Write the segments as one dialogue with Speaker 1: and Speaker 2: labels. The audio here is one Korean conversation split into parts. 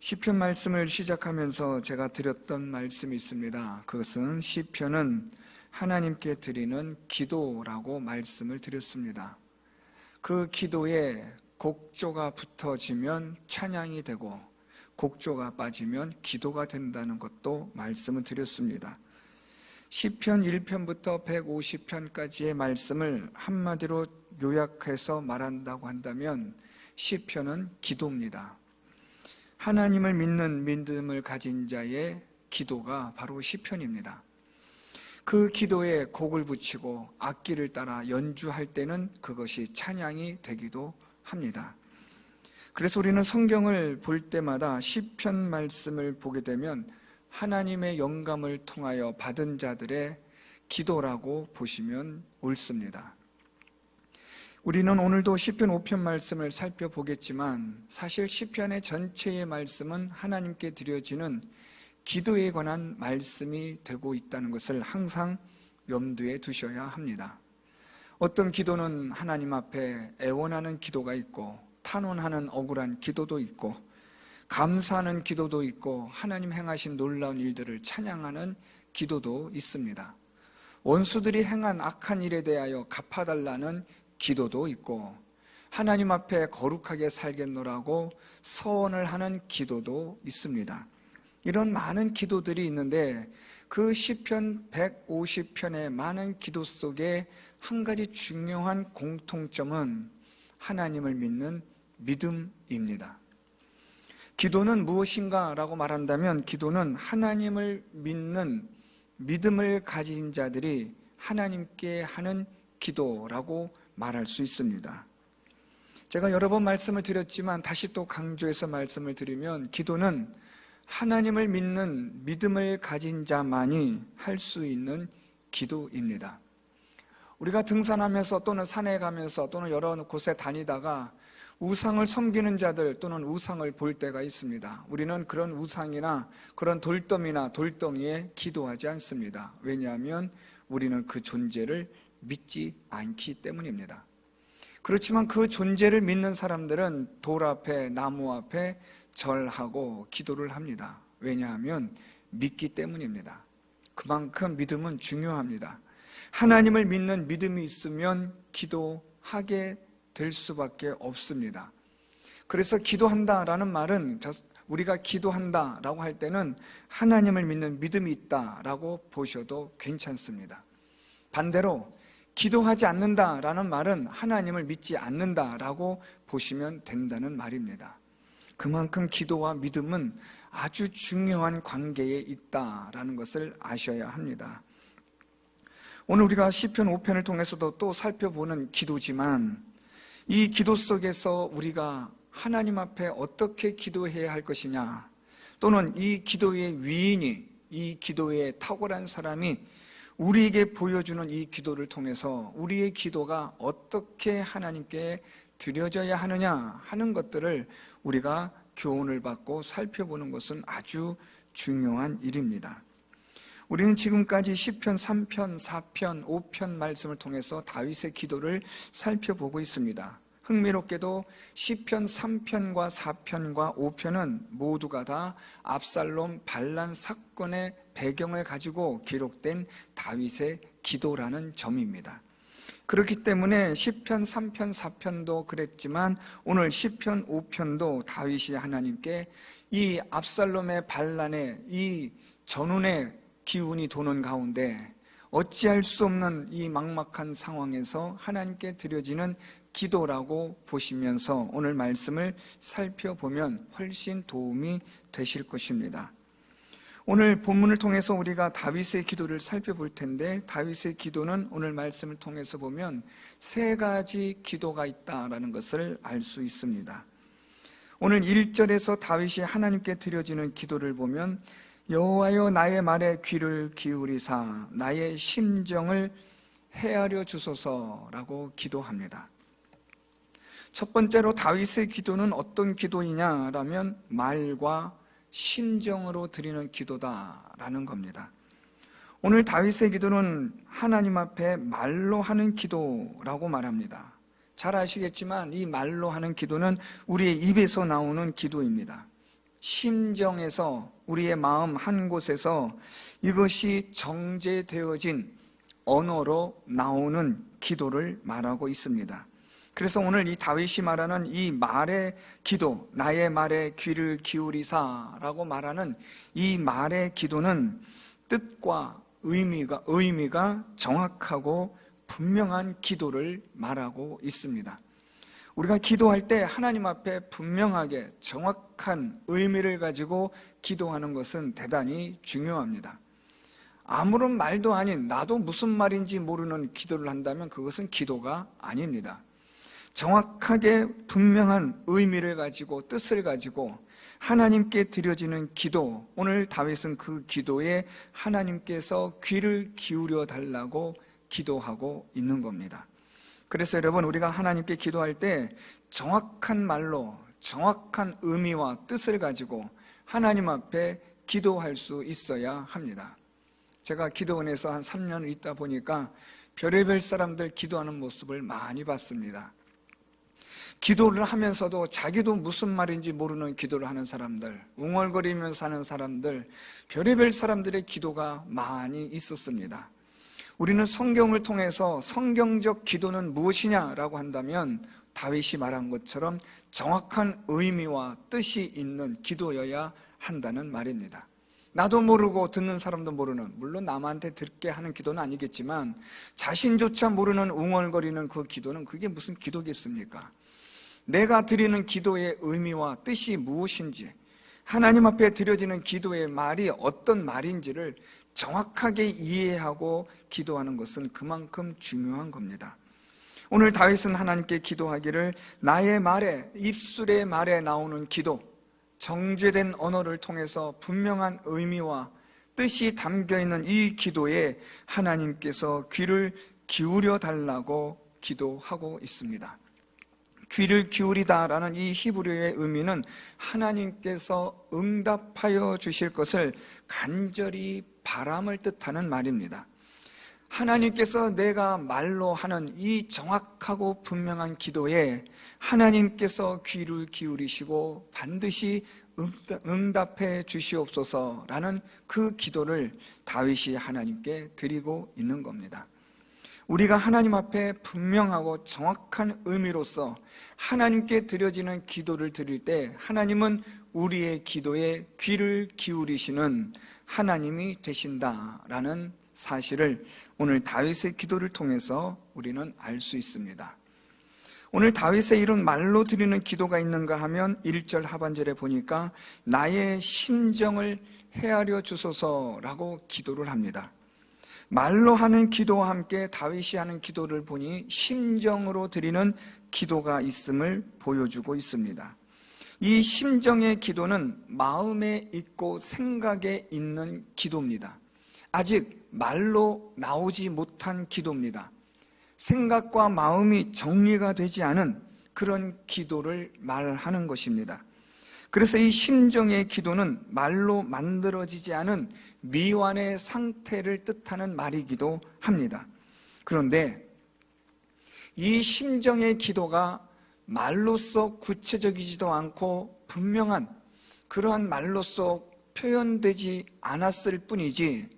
Speaker 1: 시편 말씀을 시작하면서 제가 드렸던 말씀이 있습니다. 그것은 시편은 하나님께 드리는 기도라고 말씀을 드렸습니다. 그 기도에 곡조가 붙어지면 찬양이 되고 곡조가 빠지면 기도가 된다는 것도 말씀을 드렸습니다. 시편 1편부터 150편까지의 말씀을 한마디로 요약해서 말한다고 한다면 시편은 기도입니다. 하나님을 믿는 믿음을 가진 자의 기도가 바로 시편입니다. 그 기도에 곡을 붙이고 악기를 따라 연주할 때는 그것이 찬양이 되기도 합니다. 그래서 우리는 성경을 볼 때마다 시편 말씀을 보게 되면 하나님의 영감을 통하여 받은 자들의 기도라고 보시면 옳습니다. 우리는 오늘도 시편 5편 말씀을 살펴보겠지만 사실 시편의 전체의 말씀은 하나님께 드려지는 기도에 관한 말씀이 되고 있다는 것을 항상 염두에 두셔야 합니다. 어떤 기도는 하나님 앞에 애원하는 기도가 있고 탄원하는 억울한 기도도 있고 감사하는 기도도 있고 하나님 행하신 놀라운 일들을 찬양하는 기도도 있습니다. 원수들이 행한 악한 일에 대하여 갚아달라는 기도도 있고 하나님 앞에 거룩하게 살겠노라고 서원을 하는 기도도 있습니다. 이런 많은 기도들이 있는데 그 시편 150편의 많은 기도 속에 한 가지 중요한 공통점은 하나님을 믿는 믿음입니다. 기도는 무엇인가 라고 말한다면 기도는 하나님을 믿는 믿음을 가진 자들이 하나님께 하는 기도라고 말할 수 있습니다. 제가 여러 번 말씀을 드렸지만 다시 또 강조해서 말씀을 드리면 기도는 하나님을 믿는 믿음을 가진 자만이 할 수 있는 기도입니다. 우리가 등산하면서 또는 산에 가면서 또는 여러 곳에 다니다가 우상을 섬기는 자들 또는 우상을 볼 때가 있습니다. 우리는 그런 우상이나 그런 돌돔이나 돌덩이에 기도하지 않습니다. 왜냐하면 우리는 그 존재를 믿지 않기 때문입니다. 그렇지만 그 존재를 믿는 사람들은 돌 앞에 나무 앞에 절하고 기도를 합니다. 왜냐하면 믿기 때문입니다. 그만큼 믿음은 중요합니다. 하나님을 믿는 믿음이 있으면 기도하게 될 수밖에 없습니다. 그래서 기도한다라는 말은 우리가 기도한다라고 할 때는 하나님을 믿는 믿음이 있다라고 보셔도 괜찮습니다. 반대로 기도하지 않는다라는 말은 하나님을 믿지 않는다라고 보시면 된다는 말입니다. 그만큼 기도와 믿음은 아주 중요한 관계에 있다라는 것을 아셔야 합니다. 오늘 우리가 시편 5편을 통해서도 또 살펴보는 기도지만 이 기도 속에서 우리가 하나님 앞에 어떻게 기도해야 할 것이냐, 또는 이 기도의 위인이, 이 기도의 탁월한 사람이 우리에게 보여주는 이 기도를 통해서 우리의 기도가 어떻게 하나님께 드려져야 하느냐 하는 것들을 우리가 교훈을 받고 살펴보는 것은 아주 중요한 일입니다. 우리는 지금까지 시편 3편, 4편, 5편 말씀을 통해서 다윗의 기도를 살펴보고 있습니다. 흥미롭게도 시편 3편과 4편과 5편은 모두가 다 압살롬 반란 사건의 배경을 가지고 기록된 다윗의 기도라는 점입니다. 그렇기 때문에 시편 3편, 4편도 그랬지만 오늘 시편 5편도 다윗이 하나님께 이 압살롬의 반란의 이 전운의 기운이 도는 가운데 어찌할 수 없는 이 막막한 상황에서 하나님께 드려지는 기도라고 보시면서 오늘 말씀을 살펴보면 훨씬 도움이 되실 것입니다. 오늘 본문을 통해서 우리가 다윗의 기도를 살펴볼 텐데 다윗의 기도는 오늘 말씀을 통해서 보면 세 가지 기도가 있다라는 것을 알 수 있습니다. 오늘 1절에서 다윗이 하나님께 드려지는 기도를 보면 여호와여 나의 말에 귀를 기울이사 나의 심정을 헤아려 주소서라고 기도합니다. 첫 번째로 다윗의 기도는 어떤 기도이냐라면 말과 심정으로 드리는 기도다라는 겁니다. 오늘 다윗의 기도는 하나님 앞에 말로 하는 기도라고 말합니다. 잘 아시겠지만 이 말로 하는 기도는 우리의 입에서 나오는 기도입니다. 심정에서, 우리의 마음 한 곳에서 이것이 정제되어진 언어로 나오는 기도를 말하고 있습니다. 그래서 오늘 이 다윗이 말하는 이 말의 기도, 나의 말에 귀를 기울이사라고 말하는 이 말의 기도는 뜻과 의미가 정확하고 분명한 기도를 말하고 있습니다. 우리가 기도할 때 하나님 앞에 분명하게 정확한 의미를 가지고 기도하는 것은 대단히 중요합니다. 아무런 말도 아닌, 나도 무슨 말인지 모르는 기도를 한다면 그것은 기도가 아닙니다. 정확하게 분명한 의미를 가지고, 뜻을 가지고 하나님께 드려지는 기도, 오늘 다윗은 그 기도에 하나님께서 귀를 기울여 달라고 기도하고 있는 겁니다. 그래서 여러분, 우리가 하나님께 기도할 때 정확한 말로 정확한 의미와 뜻을 가지고 하나님 앞에 기도할 수 있어야 합니다. 제가 기도원에서 한 3년을 있다 보니까 별의별 사람들 기도하는 모습을 많이 봤습니다. 기도를 하면서도 자기도 무슨 말인지 모르는 기도를 하는 사람들, 웅얼거리면서 사는 사람들, 별의별 사람들의 기도가 많이 있었습니다. 우리는 성경을 통해서 성경적 기도는 무엇이냐라고 한다면 다윗이 말한 것처럼 정확한 의미와 뜻이 있는 기도여야 한다는 말입니다. 나도 모르고 듣는 사람도 모르는, 물론 남한테 듣게 하는 기도는 아니겠지만 자신조차 모르는 웅얼거리는 그 기도는 그게 무슨 기도겠습니까? 내가 드리는 기도의 의미와 뜻이 무엇인지, 하나님 앞에 드려지는 기도의 말이 어떤 말인지를 정확하게 이해하고 기도하는 것은 그만큼 중요한 겁니다. 오늘 다윗은 하나님께 기도하기를 나의 말에, 입술의 말에 나오는 기도, 정제된 언어를 통해서 분명한 의미와 뜻이 담겨있는 이 기도에 하나님께서 귀를 기울여 달라고 기도하고 있습니다. 귀를 기울이다라는 이 히브리어의 의미는 하나님께서 응답하여 주실 것을 간절히 바람을 뜻하는 말입니다. 하나님께서 내가 말로 하는 이 정확하고 분명한 기도에 하나님께서 귀를 기울이시고 반드시 응답해 주시옵소서라는 그 기도를 다윗이 하나님께 드리고 있는 겁니다. 우리가 하나님 앞에 분명하고 정확한 의미로서 하나님께 드려지는 기도를 드릴 때 하나님은 우리의 기도에 귀를 기울이시는 하나님이 되신다라는 사실을 오늘 다윗의 기도를 통해서 우리는 알 수 있습니다. 오늘 다윗의 이런 말로 드리는 기도가 있는가 하면 1절 하반절에 보니까 나의 심정을 헤아려 주소서라고 기도를 합니다. 말로 하는 기도와 함께 다윗이 하는 기도를 보니 심정으로 드리는 기도가 있음을 보여주고 있습니다. 이 심정의 기도는 마음에 있고 생각에 있는 기도입니다. 아직 말로 나오지 못한 기도입니다. 생각과 마음이 정리가 되지 않은 그런 기도를 말하는 것입니다. 그래서 이 심정의 기도는 말로 만들어지지 않은 미완의 상태를 뜻하는 말이기도 합니다. 그런데 이 심정의 기도가 말로써 구체적이지도 않고 분명한 그러한 말로써 표현되지 않았을 뿐이지,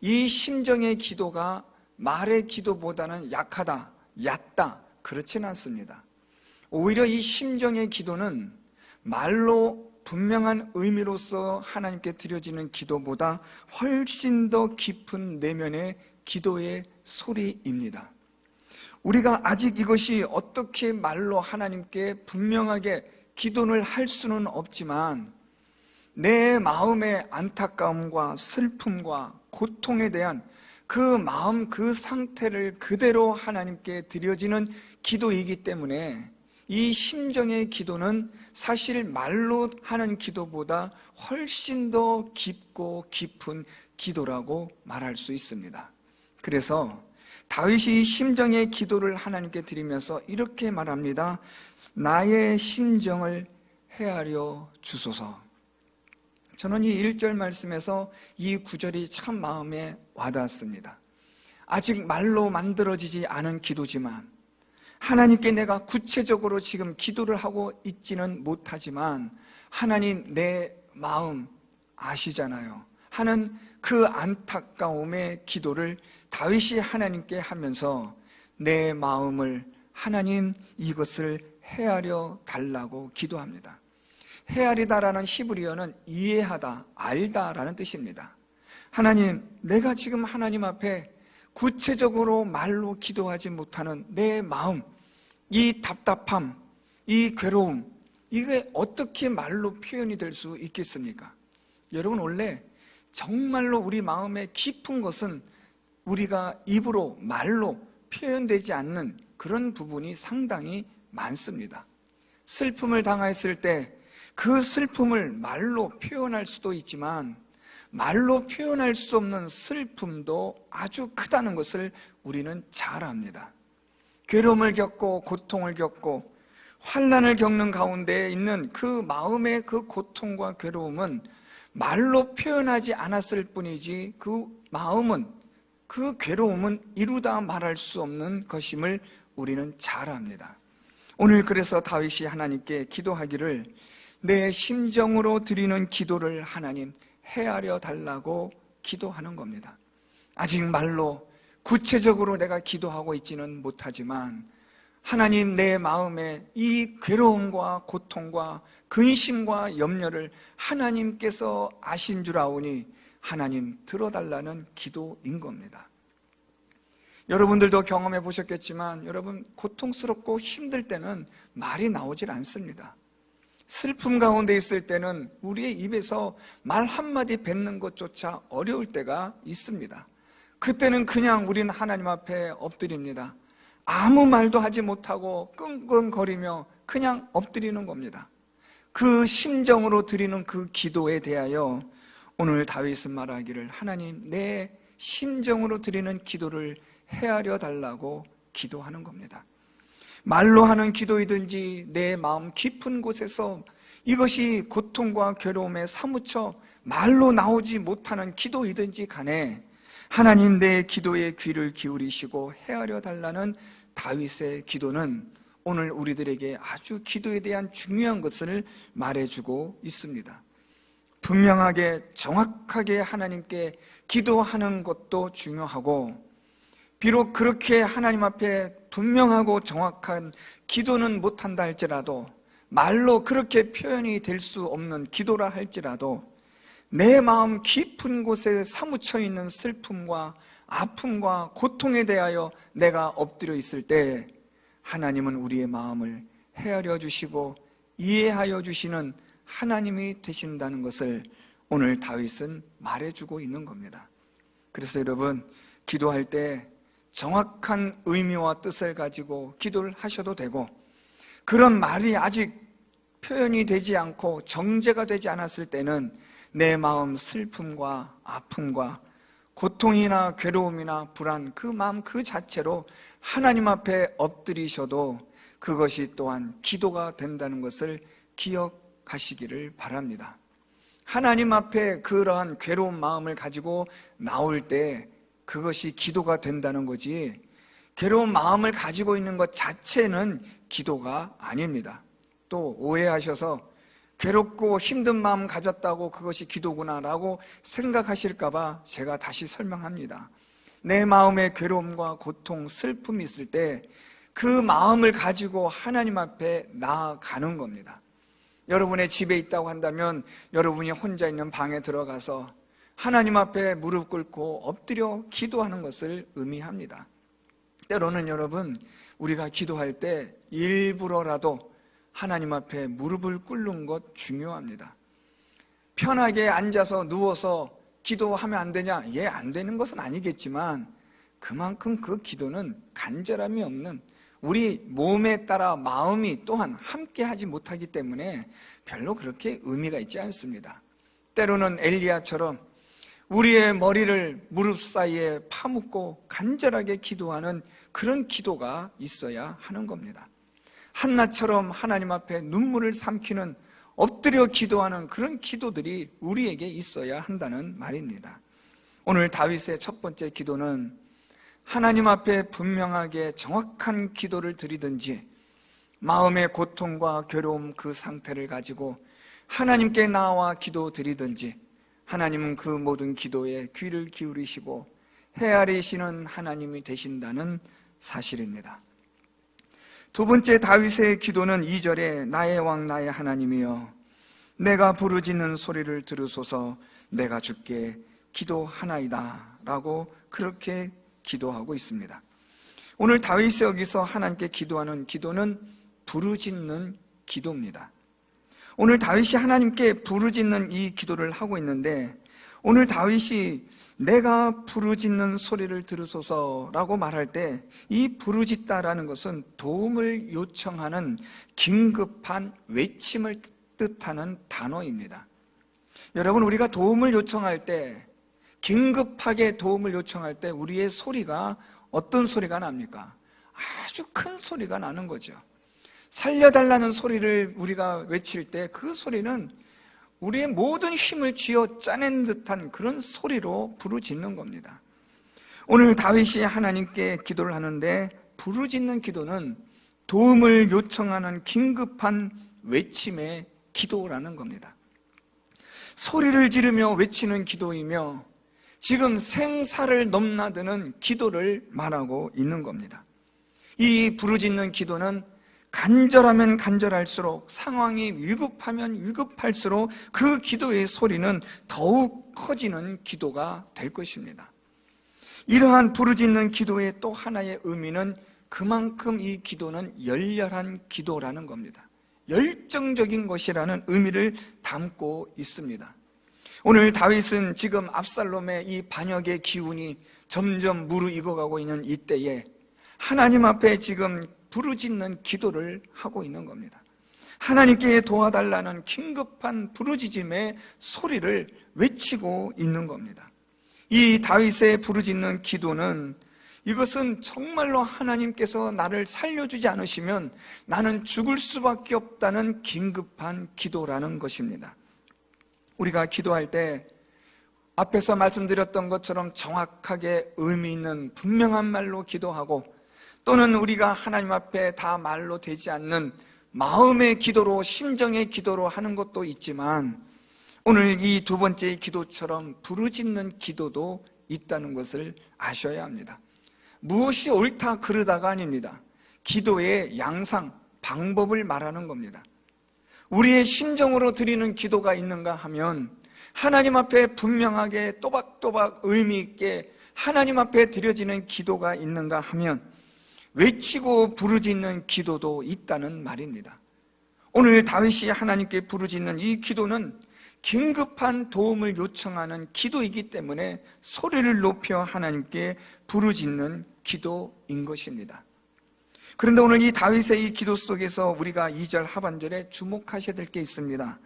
Speaker 1: 이 심정의 기도가 말의 기도보다는 약하다, 얕다, 그렇지는 않습니다. 오히려 이 심정의 기도는 말로 분명한 의미로서 하나님께 드려지는 기도보다 훨씬 더 깊은 내면의 기도의 소리입니다. 우리가 아직 이것이 어떻게 말로 하나님께 분명하게 기도를 할 수는 없지만 내 마음의 안타까움과 슬픔과 고통에 대한 그 마음, 그 상태를 그대로 하나님께 드려지는 기도이기 때문에 이 심정의 기도는 사실 말로 하는 기도보다 훨씬 더 깊고 깊은 기도라고 말할 수 있습니다. 그래서 다윗이 이 심정의 기도를 하나님께 드리면서 이렇게 말합니다. 나의 심정을 헤아려 주소서. 저는 이 1절 말씀에서 이 구절이 참 마음에 와닿았습니다. 아직 말로 만들어지지 않은 기도지만 하나님께 내가 구체적으로 지금 기도를 하고 있지는 못하지만 하나님, 내 마음 아시잖아요 하는 그 안타까움의 기도를 다윗이 하나님께 하면서 내 마음을 하나님 이것을 헤아려 달라고 기도합니다. 헤아리다라는 히브리어는 이해하다, 알다라는 뜻입니다. 하나님, 내가 지금 하나님 앞에 구체적으로 말로 기도하지 못하는 내 마음, 이 답답함, 이 괴로움, 이게 어떻게 말로 표현이 될 수 있겠습니까? 여러분, 원래 정말로 우리 마음의 깊은 것은 우리가 입으로 말로 표현되지 않는 그런 부분이 상당히 많습니다. 슬픔을 당했을 때 그 슬픔을 말로 표현할 수도 있지만 말로 표현할 수 없는 슬픔도 아주 크다는 것을 우리는 잘 압니다. 괴로움을 겪고 고통을 겪고 환난을 겪는 가운데 있는 그 마음의 그 고통과 괴로움은 말로 표현하지 않았을 뿐이지 그 마음은, 그 괴로움은 이루다 말할 수 없는 것임을 우리는 잘 압니다. 오늘 그래서 다윗이 하나님께 기도하기를 내 심정으로 드리는 기도를 하나님 헤아려 달라고 기도하는 겁니다. 아직 말로 구체적으로 내가 기도하고 있지는 못하지만 하나님, 내 마음의 이 괴로움과 고통과 근심과 염려를 하나님께서 아신 줄 아오니 하나님 들어달라는 기도인 겁니다. 여러분들도 경험해 보셨겠지만 여러분, 고통스럽고 힘들 때는 말이 나오질 않습니다. 슬픔 가운데 있을 때는 우리의 입에서 말 한마디 뱉는 것조차 어려울 때가 있습니다. 그때는 그냥 우리는 하나님 앞에 엎드립니다. 아무 말도 하지 못하고 끙끙거리며 그냥 엎드리는 겁니다. 그 심정으로 드리는 그 기도에 대하여 오늘 다윗은 말하기를 하나님, 내 심정으로 드리는 기도를 헤아려 달라고 기도하는 겁니다. 말로 하는 기도이든지 내 마음 깊은 곳에서 이것이 고통과 괴로움에 사무쳐 말로 나오지 못하는 기도이든지 간에 하나님, 내 기도에 귀를 기울이시고 헤아려 달라는 다윗의 기도는 오늘 우리들에게 아주 기도에 대한 중요한 것을 말해주고 있습니다. 분명하게 정확하게 하나님께 기도하는 것도 중요하고, 비록 그렇게 하나님 앞에 분명하고 정확한 기도는 못한다 할지라도, 말로 그렇게 표현이 될 수 없는 기도라 할지라도 내 마음 깊은 곳에 사무쳐 있는 슬픔과 아픔과 고통에 대하여 내가 엎드려 있을 때 하나님은 우리의 마음을 헤아려 주시고 이해하여 주시는 하나님이 되신다는 것을 오늘 다윗은 말해주고 있는 겁니다. 그래서 여러분, 기도할 때 정확한 의미와 뜻을 가지고 기도를 하셔도 되고, 그런 말이 아직 표현이 되지 않고 정제가 되지 않았을 때는 내 마음 슬픔과 아픔과 고통이나 괴로움이나 불안, 그 마음 그 자체로 하나님 앞에 엎드리셔도 그것이 또한 기도가 된다는 것을 기억하시기를 바랍니다. 하나님 앞에 그러한 괴로운 마음을 가지고 나올 때 그것이 기도가 된다는 거지, 괴로운 마음을 가지고 있는 것 자체는 기도가 아닙니다. 또 오해하셔서 괴롭고 힘든 마음 가졌다고 그것이 기도구나라고 생각하실까봐 제가 다시 설명합니다. 내 마음에 괴로움과 고통, 슬픔이 있을 때 그 마음을 가지고 하나님 앞에 나아가는 겁니다. 여러분의 집에 있다고 한다면 여러분이 혼자 있는 방에 들어가서 하나님 앞에 무릎 꿇고 엎드려 기도하는 것을 의미합니다. 때로는 여러분, 우리가 기도할 때 일부러라도 하나님 앞에 무릎을 꿇는 것 중요합니다. 편하게 앉아서 누워서 기도하면 안 되냐? 예, 안 되는 것은 아니겠지만 그만큼 그 기도는 간절함이 없는, 우리 몸에 따라 마음이 또한 함께 하지 못하기 때문에 별로 그렇게 의미가 있지 않습니다. 때로는 엘리야처럼 우리의 머리를 무릎 사이에 파묻고 간절하게 기도하는 그런 기도가 있어야 하는 겁니다. 한나처럼 하나님 앞에 눈물을 삼키는, 엎드려 기도하는 그런 기도들이 우리에게 있어야 한다는 말입니다. 오늘 다윗의 첫 번째 기도는 하나님 앞에 분명하게 정확한 기도를 드리든지 마음의 고통과 괴로움 그 상태를 가지고 하나님께 나와 기도드리든지 하나님은 그 모든 기도에 귀를 기울이시고 헤아리시는 하나님이 되신다는 사실입니다. 두 번째 다윗의 기도는 2절에 나의 왕 나의 하나님이여 내가 부르짖는 소리를 들으소서 내가 주께 기도하나이다 라고 그렇게 기도하고 있습니다. 오늘 다윗이 여기서 하나님께 기도하는 기도는 부르짖는 기도입니다. 오늘 다윗이 하나님께 부르짖는 이 기도를 하고 있는데 오늘 다윗이 내가 부르짖는 소리를 들으소서라고 말할 때 이 부르짖다라는 것은 도움을 요청하는 긴급한 외침을 뜻하는 단어입니다. 여러분, 우리가 도움을 요청할 때, 긴급하게 도움을 요청할 때 우리의 소리가 어떤 소리가 납니까? 아주 큰 소리가 나는 거죠. 살려달라는 소리를 우리가 외칠 때 그 소리는 우리의 모든 힘을 쥐어 짜낸 듯한 그런 소리로 부르짖는 겁니다. 오늘 다윗이 하나님께 기도를 하는데 부르짖는 기도는 도움을 요청하는 긴급한 외침의 기도라는 겁니다. 소리를 지르며 외치는 기도이며 지금 생사를 넘나드는 기도를 말하고 있는 겁니다. 이 부르짖는 기도는 간절하면 간절할수록, 상황이 위급하면 위급할수록 그 기도의 소리는 더욱 커지는 기도가 될 것입니다. 이러한 부르짖는 기도의 또 하나의 의미는 그만큼 이 기도는 열렬한 기도라는 겁니다. 열정적인 것이라는 의미를 담고 있습니다. 오늘 다윗은 지금 압살롬의 이 반역의 기운이 점점 무르익어가고 있는 이때에 하나님 앞에 지금 부르짖는 기도를 하고 있는 겁니다. 하나님께 도와달라는 긴급한 부르짖음의 소리를 외치고 있는 겁니다. 이 다윗의 부르짖는 기도는 이것은 정말로 하나님께서 나를 살려주지 않으시면 나는 죽을 수밖에 없다는 긴급한 기도라는 것입니다. 우리가 기도할 때 앞에서 말씀드렸던 것처럼 정확하게 의미 있는 분명한 말로 기도하고 또는 우리가 하나님 앞에 다 말로 되지 않는 마음의 기도로, 심정의 기도로 하는 것도 있지만 오늘 이 두 번째의 기도처럼 부르짖는 기도도 있다는 것을 아셔야 합니다. 무엇이 옳다 그르다가 아닙니다. 기도의 양상, 방법을 말하는 겁니다. 우리의 심정으로 드리는 기도가 있는가 하면 하나님 앞에 분명하게 또박또박 의미 있게 하나님 앞에 드려지는 기도가 있는가 하면 외치고 부르짖는 기도도 있다는 말입니다. 오늘 다윗이 하나님께 부르짖는 이 기도는 긴급한 도움을 요청하는 기도이기 때문에 소리를 높여 하나님께 부르짖는 기도인 것입니다. 그런데 오늘 이 다윗의 이 기도 속에서 우리가 2절 하반절에 주목하셔야 될 게 있습니다.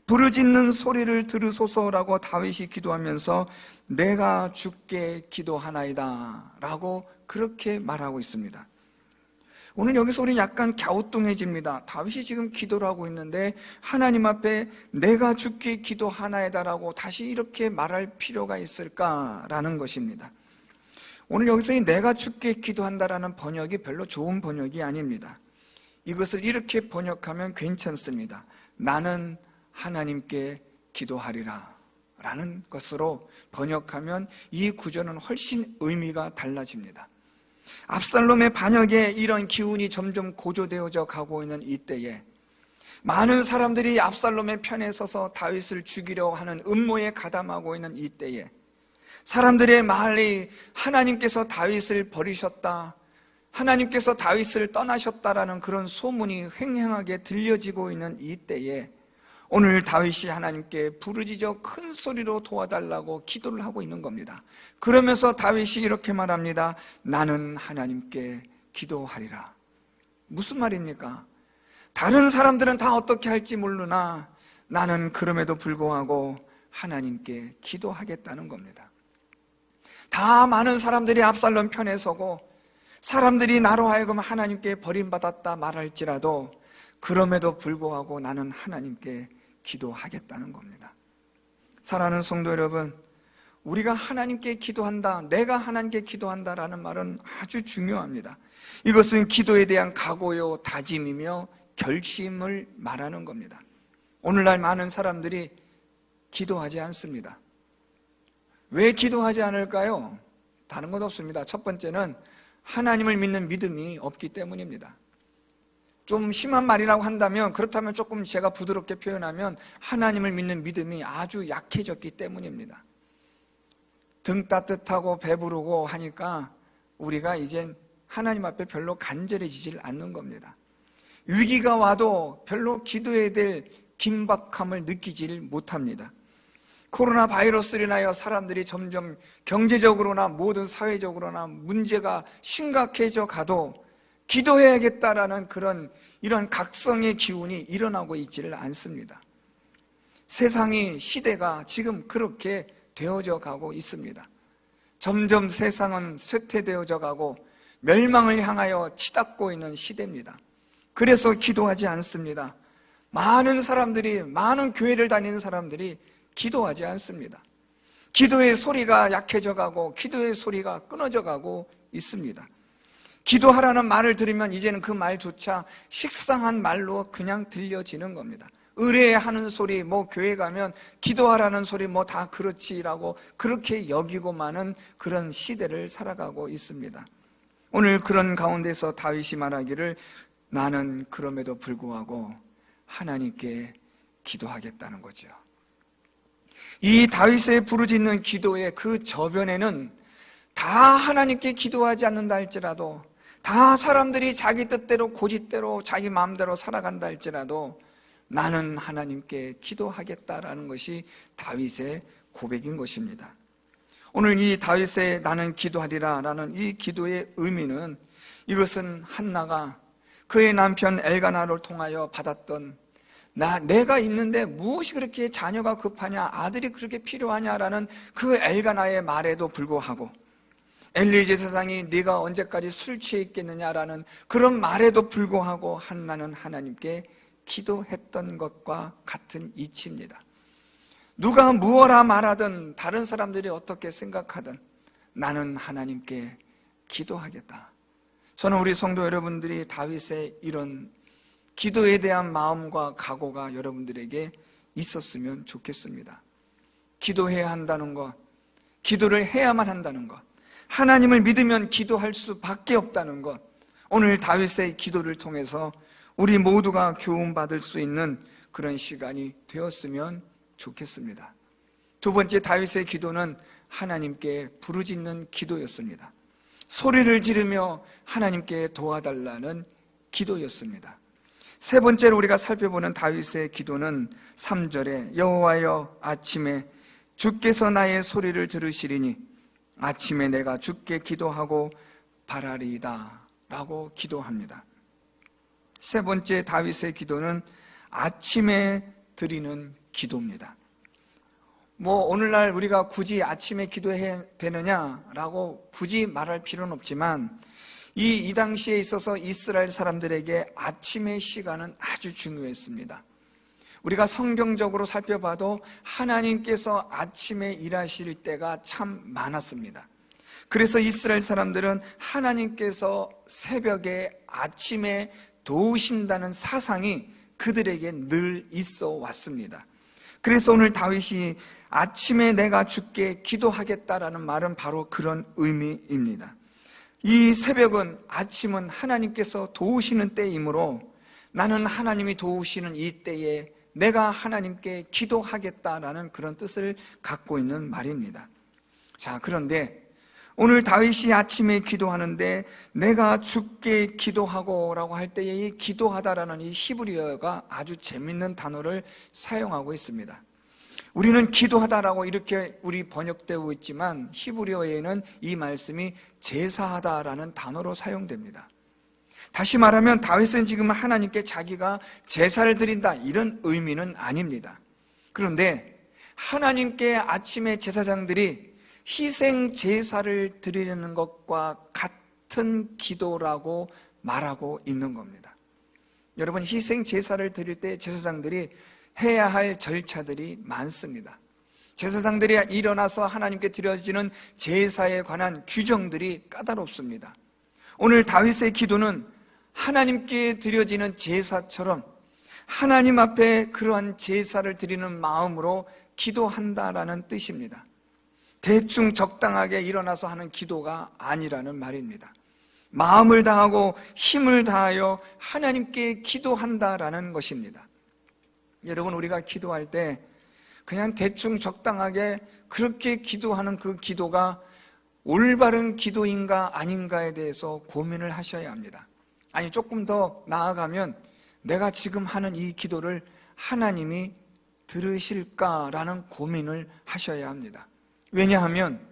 Speaker 1: 부르짖는 소리를 들으소서라고 다윗이 기도하면서 내가 주께 기도하나이다 라고 그렇게 말하고 있습니다. 오늘 여기서 우리는 약간 갸우뚱해집니다. 다윗이 지금 기도를 하고 있는데 하나님 앞에 내가 주께 기도하나이다라고 다시 이렇게 말할 필요가 있을까라는 것입니다. 오늘 여기서 이 내가 주께 기도한다라는 번역이 별로 좋은 번역이 아닙니다. 이것을 이렇게 번역하면 괜찮습니다. 나는 하나님께 기도하리라 라는 것으로 번역하면 이 구절은 훨씬 의미가 달라집니다. 압살롬의 반역에 이런 기운이 점점 고조되어져 가고 있는 이때에 많은 사람들이 압살롬의 편에 서서 다윗을 죽이려 하는 음모에 가담하고 있는 이때에 사람들의 말이 하나님께서 다윗을 버리셨다, 하나님께서 다윗을 떠나셨다라는 그런 소문이 횡행하게 들려지고 있는 이때에 오늘 다윗이 하나님께 부르짖어 큰 소리로 도와달라고 기도를 하고 있는 겁니다. 그러면서 다윗이 이렇게 말합니다. 나는 하나님께 기도하리라. 무슨 말입니까? 다른 사람들은 다 어떻게 할지 모르나 나는 그럼에도 불구하고 하나님께 기도하겠다는 겁니다. 다 많은 사람들이 압살롬 편에 서고 사람들이 나로 하여금 하나님께 버림받았다 말할지라도 그럼에도 불구하고 나는 하나님께 기도하겠다는 겁니다. 사랑하는 성도 여러분, 우리가 하나님께 기도한다, 내가 하나님께 기도한다라는 말은 아주 중요합니다. 이것은 기도에 대한 각오요, 다짐이며 결심을 말하는 겁니다. 오늘날 많은 사람들이 기도하지 않습니다. 왜 기도하지 않을까요? 다른 것 없습니다. 첫 번째는 하나님을 믿는 믿음이 없기 때문입니다. 좀 심한 말이라고 한다면, 그렇다면 조금 제가 부드럽게 표현하면 하나님을 믿는 믿음이 아주 약해졌기 때문입니다. 등 따뜻하고 배부르고 하니까 우리가 이젠 하나님 앞에 별로 간절해지질 않는 겁니다. 위기가 와도 별로 기도해야 될 긴박함을 느끼질 못합니다. 코로나 바이러스로 인하여 사람들이 점점 경제적으로나 모든 사회적으로나 문제가 심각해져 가도 기도해야겠다라는 이런 각성의 기운이 일어나고 있지를 않습니다. 세상이, 시대가 지금 그렇게 되어져 가고 있습니다. 점점 세상은 쇠퇴되어져 가고 멸망을 향하여 치닫고 있는 시대입니다. 그래서 기도하지 않습니다. 많은 사람들이, 많은 교회를 다니는 사람들이 기도하지 않습니다. 기도의 소리가 약해져 가고 기도의 소리가 끊어져 가고 있습니다. 기도하라는 말을 들으면 이제는 그 말조차 식상한 말로 그냥 들려지는 겁니다. 의뢰하는 소리, 교회 가면 기도하라는 소리 다 그렇지라고 그렇게 여기고 마는 그런 시대를 살아가고 있습니다. 오늘 그런 가운데서 다윗이 말하기를 나는 그럼에도 불구하고 하나님께 기도하겠다는 거죠. 이 다윗의 부르짖는 기도의 그 저변에는 다 하나님께 기도하지 않는다 할지라도, 다 사람들이 자기 뜻대로 고집대로 자기 마음대로 살아간다 할지라도 나는 하나님께 기도하겠다라는 것이 다윗의 고백인 것입니다. 오늘 이 다윗의 나는 기도하리라 라는 이 기도의 의미는, 이것은 한나가 그의 남편 엘가나를 통하여 받았던 내가 있는데 무엇이 그렇게 자녀가 급하냐, 아들이 그렇게 필요하냐라는 그 엘가나의 말에도 불구하고, 엘리 제사장이 네가 언제까지 술 취해 있겠느냐라는 그런 말에도 불구하고 한나는 하나님께 기도했던 것과 같은 이치입니다. 누가 무엇라 말하든, 다른 사람들이 어떻게 생각하든 나는 하나님께 기도하겠다. 저는 우리 성도 여러분들이 다윗의 이런 기도에 대한 마음과 각오가 여러분들에게 있었으면 좋겠습니다. 기도해야 한다는 것, 기도를 해야만 한다는 것, 하나님을 믿으면 기도할 수밖에 없다는 것, 오늘 다윗의 기도를 통해서 우리 모두가 교훈받을 수 있는 그런 시간이 되었으면 좋겠습니다. 두 번째, 다윗의 기도는 하나님께 부르짖는 기도였습니다. 소리를 지르며 하나님께 도와달라는 기도였습니다. 세 번째로 우리가 살펴보는 다윗의 기도는 3절에 여호와여 아침에 주께서 나의 소리를 들으시리니 아침에 내가 주께 기도하고 바라리이다 라고 기도합니다. 세 번째 다윗의 기도는 아침에 드리는 기도입니다. 오늘날 우리가 굳이 아침에 기도해야 되느냐라고 굳이 말할 필요는 없지만 이 당시에 있어서 이스라엘 사람들에게 아침의 시간은 아주 중요했습니다. 우리가 성경적으로 살펴봐도 하나님께서 아침에 일하실 때가 참 많았습니다. 그래서 이스라엘 사람들은 하나님께서 새벽에 아침에 도우신다는 사상이 그들에게 늘 있어 왔습니다. 그래서 오늘 다윗이 아침에 내가 주께 기도하겠다라는 말은 바로 그런 의미입니다. 이 새벽은, 아침은 하나님께서 도우시는 때이므로 나는 하나님이 도우시는 이 때에 내가 하나님께 기도하겠다라는 그런 뜻을 갖고 있는 말입니다. 자, 그런데 오늘 다윗이 아침에 기도하는데 내가 주께 기도하고 라고 할 때에 이 기도하다라는 이 히브리어가 아주 재밌는 단어를 사용하고 있습니다. 우리는 기도하다라고 이렇게 우리 번역되고 있지만 히브리어에는 이 말씀이 제사하다라는 단어로 사용됩니다. 다시 말하면 다윗은 지금 하나님께 자기가 제사를 드린다 이런 의미는 아닙니다. 그런데 하나님께 아침에 제사장들이 희생 제사를 드리는 것과 같은 기도라고 말하고 있는 겁니다. 여러분, 희생 제사를 드릴 때 제사장들이 해야 할 절차들이 많습니다. 제사장들이 일어나서 하나님께 드려지는 제사에 관한 규정들이 까다롭습니다. 오늘 다윗의 기도는 하나님께 드려지는 제사처럼 하나님 앞에 그러한 제사를 드리는 마음으로 기도한다라는 뜻입니다. 대충 적당하게 일어나서 하는 기도가 아니라는 말입니다. 마음을 다하고 힘을 다하여 하나님께 기도한다라는 것입니다. 여러분, 우리가 기도할 때 그냥 대충 적당하게 그렇게 기도하는 그 기도가 올바른 기도인가 아닌가에 대해서 고민을 하셔야 합니다. 아니, 조금 더 나아가면 내가 지금 하는 이 기도를 하나님이 들으실까라는 고민을 하셔야 합니다. 왜냐하면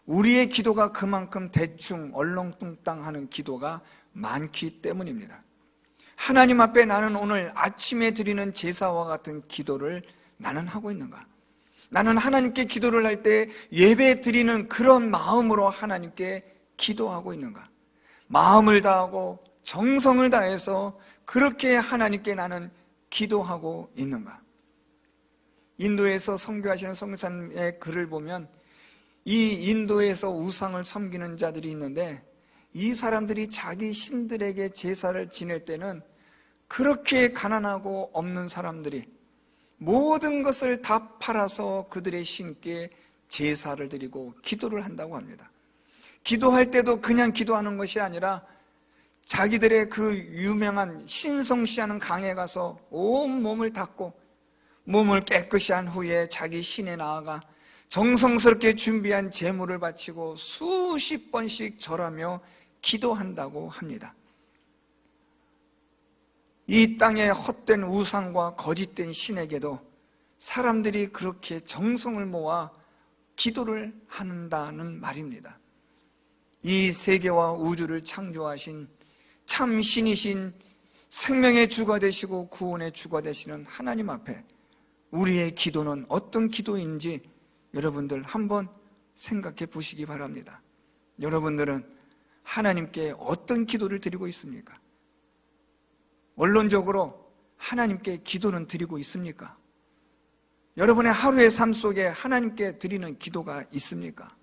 Speaker 1: 우리의 기도가 그만큼 대충 얼렁뚱땅 하는 기도가 많기 때문입니다. 하나님 앞에 나는 오늘 아침에 드리는 제사와 같은 기도를 나는 하고 있는가? 나는 하나님께 기도를 할 때 예배 드리는 그런 마음으로 하나님께 기도하고 있는가? 마음을 다하고 정성을 다해서 그렇게 하나님께 나는 기도하고 있는가? 인도에서 선교하시는 선교사님의 글을 보면 이 인도에서 우상을 섬기는 자들이 있는데 이 사람들이 자기 신들에게 제사를 지낼 때는 그렇게 가난하고 없는 사람들이 모든 것을 다 팔아서 그들의 신께 제사를 드리고 기도를 한다고 합니다. 기도할 때도 그냥 기도하는 것이 아니라 자기들의 그 유명한 신성시하는 강에 가서 온 몸을 닦고 몸을 깨끗이 한 후에 자기 신에 나아가 정성스럽게 준비한 제물을 바치고 수십 번씩 절하며 기도한다고 합니다. 이 땅의 헛된 우상과 거짓된 신에게도 사람들이 그렇게 정성을 모아 기도를 한다는 말입니다. 이 세계와 우주를 창조하신 참 신이신 생명의 주가 되시고 구원의 주가 되시는 하나님 앞에 우리의 기도는 어떤 기도인지 여러분들 한번 생각해 보시기 바랍니다. 여러분들은 하나님께 어떤 기도를 드리고 있습니까? 원론적으로 하나님께 기도는 드리고 있습니까? 여러분의 하루의 삶 속에 하나님께 드리는 기도가 있습니까?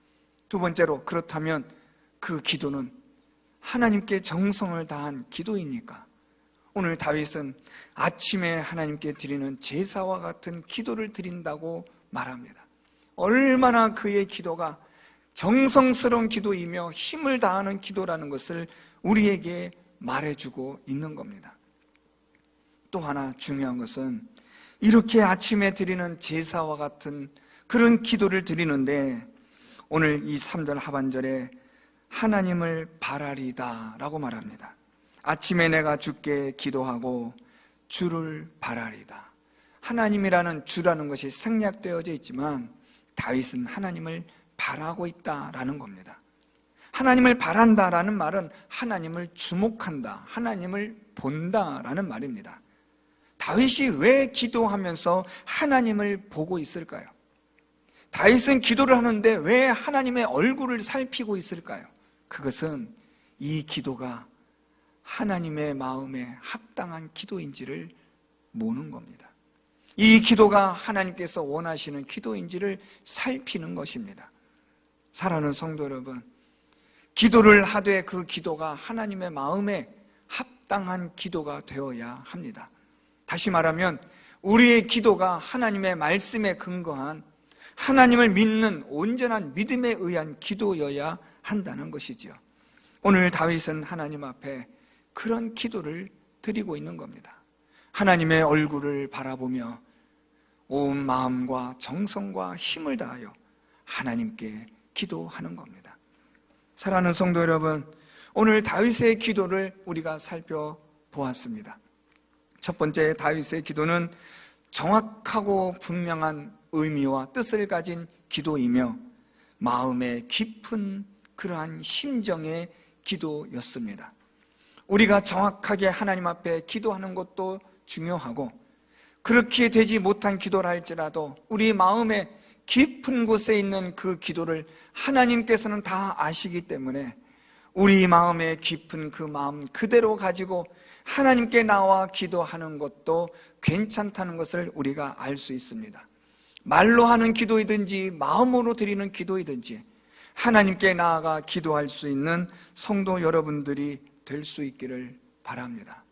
Speaker 1: 두 번째로, 그렇다면 그 기도는 하나님께 정성을 다한 기도입니까? 오늘 다윗은 아침에 하나님께 드리는 제사와 같은 기도를 드린다고 말합니다. 얼마나 그의 기도가 정성스러운 기도이며 힘을 다하는 기도라는 것을 우리에게 말해주고 있는 겁니다. 또 하나 중요한 것은 이렇게 아침에 드리는 제사와 같은 그런 기도를 드리는데 오늘 이 3절 하반절에 하나님을 바라리다 라고 말합니다. 아침에 내가 주께 기도하고 주를 바라리다. 하나님이라는 주라는 것이 생략되어져 있지만 다윗은 하나님을 바라고 있다라는 겁니다. 하나님을 바란다라는 말은 하나님을 주목한다, 하나님을 본다라는 말입니다. 다윗이 왜 기도하면서 하나님을 보고 있을까요? 다윗은 기도를 하는데 왜 하나님의 얼굴을 살피고 있을까요? 그것은 이 기도가 하나님의 마음에 합당한 기도인지를 보는 겁니다. 이 기도가 하나님께서 원하시는 기도인지를 살피는 것입니다. 사랑하는 성도 여러분, 기도를 하되 그 기도가 하나님의 마음에 합당한 기도가 되어야 합니다. 다시 말하면 우리의 기도가 하나님의 말씀에 근거한 하나님을 믿는 온전한 믿음에 의한 기도여야 한다는 것이지요. 오늘 다윗은 하나님 앞에 그런 기도를 드리고 있는 겁니다. 하나님의 얼굴을 바라보며 온 마음과 정성과 힘을 다하여 하나님께 기도하는 겁니다. 사랑하는 성도 여러분, 오늘 다윗의 기도를 우리가 살펴보았습니다. 첫 번째, 다윗의 기도는 정확하고 분명한 의미와 뜻을 가진 기도이며 마음의 깊은 그러한 심정의 기도였습니다. 우리가 정확하게 하나님 앞에 기도하는 것도 중요하고 그렇게 되지 못한 기도를 할지라도 우리 마음의 깊은 곳에 있는 그 기도를 하나님께서는 다 아시기 때문에 우리 마음의 깊은 그 마음 그대로 가지고 하나님께 나와 기도하는 것도 괜찮다는 것을 우리가 알 수 있습니다. 말로 하는 기도이든지 마음으로 드리는 기도이든지 하나님께 나아가 기도할 수 있는 성도 여러분들이 될 수 있기를 바랍니다.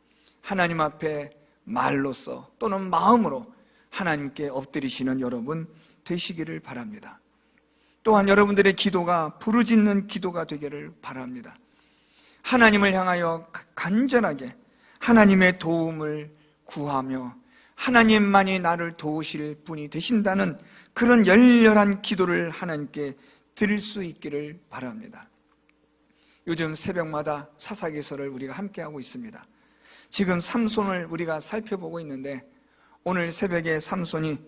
Speaker 1: 하나님 앞에 말로써 또는 마음으로 하나님께 엎드리시는 여러분 되시기를 바랍니다. 또한 여러분들의 기도가 부르짖는 기도가 되기를 바랍니다. 하나님을 향하여 간절하게 하나님의 도움을 구하며 하나님만이 나를 도우실 분이 되신다는 그런 열렬한 기도를 하나님께 드릴 수 있기를 바랍니다. 요즘 새벽마다 사사기서를 우리가 함께하고 있습니다. 지금 삼손을 우리가 살펴보고 있는데 오늘 새벽에 삼손이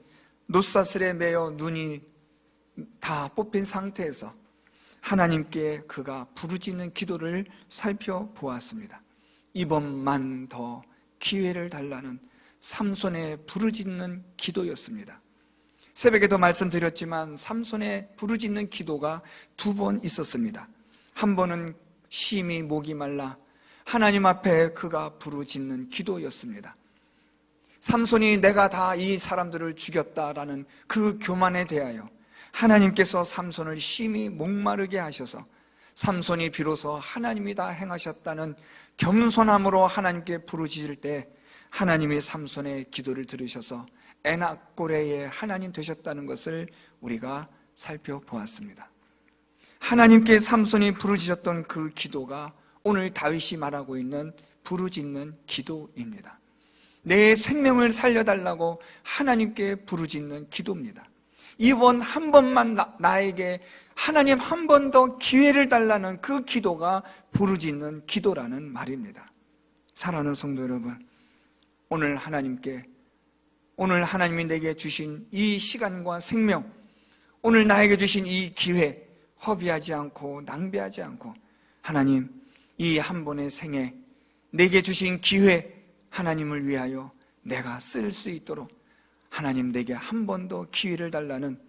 Speaker 1: 놋사슬에 매여 눈이 다 뽑힌 상태에서 하나님께 그가 부르짖는 기도를 살펴보았습니다. 이번만 더 기회를 달라는 삼손의 부르짖는 기도였습니다. 새벽에도 말씀드렸지만 삼손의 부르짖는 기도가 2번 있었습니다. 한 번은 심히 목이 말라 하나님 앞에 그가 부르짖는 기도였습니다. 삼손이 내가 다 이 사람들을 죽였다라는 그 교만에 대하여 하나님께서 삼손을 심히 목마르게 하셔서 삼손이 비로소 하나님이 다 행하셨다는 겸손함으로 하나님께 부르짖을 때 하나님이 삼손의 기도를 들으셔서 에낙고레의 하나님 되셨다는 것을 우리가 살펴보았습니다. 하나님께 삼손이 부르짖었던 그 기도가 오늘 다윗이 말하고 있는 부르짖는 기도입니다. 내 생명을 살려달라고 하나님께 부르짖는 기도입니다. 이번 한 번만 나에게 하나님 한 번 더 기회를 달라는 그 기도가 부르짖는 기도라는 말입니다. 사랑하는 성도 여러분, 오늘 하나님이 내게 주신 이 시간과 생명, 오늘 나에게 주신 이 기회 허비하지 않고 낭비하지 않고 하나님 이 한 번의 생에 내게 주신 기회 하나님을 위하여 내가 쓸 수 있도록 하나님 내게 한 번 더 기회를 달라는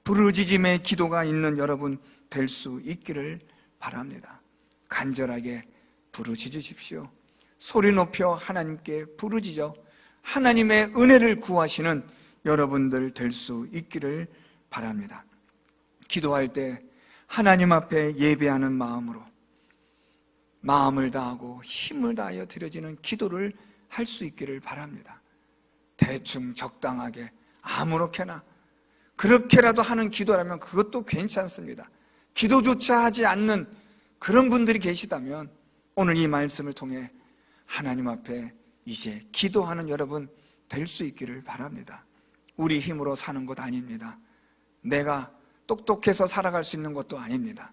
Speaker 1: 부르짖음의 기도가 있는 여러분 될 수 있기를 바랍니다. 간절하게 부르짖으십시오. 소리 높여 하나님께 부르짖어 하나님의 은혜를 구하시는 여러분들 될 수 있기를 바랍니다. 기도할 때 하나님 앞에 예배하는 마음으로 마음을 다하고 힘을 다하여 드려지는 기도를 할 수 있기를 바랍니다. 대충 적당하게 아무렇게나 그렇게라도 하는 기도라면 그것도 괜찮습니다. 기도조차 하지 않는 그런 분들이 계시다면 오늘 이 말씀을 통해 하나님 앞에 이제 기도하는 여러분 될 수 있기를 바랍니다. 우리 힘으로 사는 것 아닙니다. 내가 똑똑해서 살아갈 수 있는 것도 아닙니다.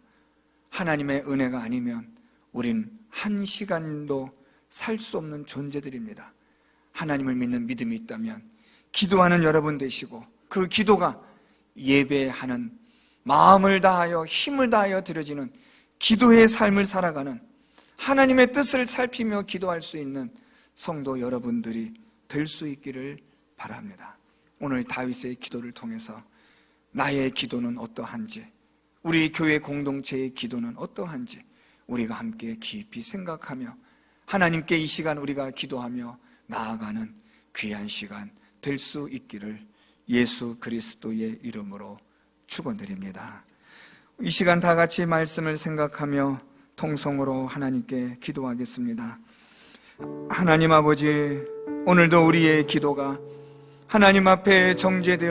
Speaker 1: 하나님의 은혜가 아니면 우린 한 시간도 살 수 없는 존재들입니다. 하나님을 믿는 믿음이 있다면 기도하는 여러분 되시고 그 기도가 예배하는 마음을 다하여 힘을 다하여 드려지는 기도의 삶을 살아가는 하나님의 뜻을 살피며 기도할 수 있는 성도 여러분들이 될 수 있기를 바랍니다. 오늘 다윗의 기도를 통해서 나의 기도는 어떠한지, 우리 교회 공동체의 기도는 어떠한지 우리가 함께 깊이 생각하며 하나님께 이 시간 우리가 기도하며 나아가는 귀한 시간 될 수 있기를 예수 그리스도의 이름으로 축원드립니다. 이 시간 다 같이 말씀을 생각하며 통성으로 하나님께 기도하겠습니다. 하나님 아버지, 오늘도 우리의 기도가 하나님 앞에 정죄되어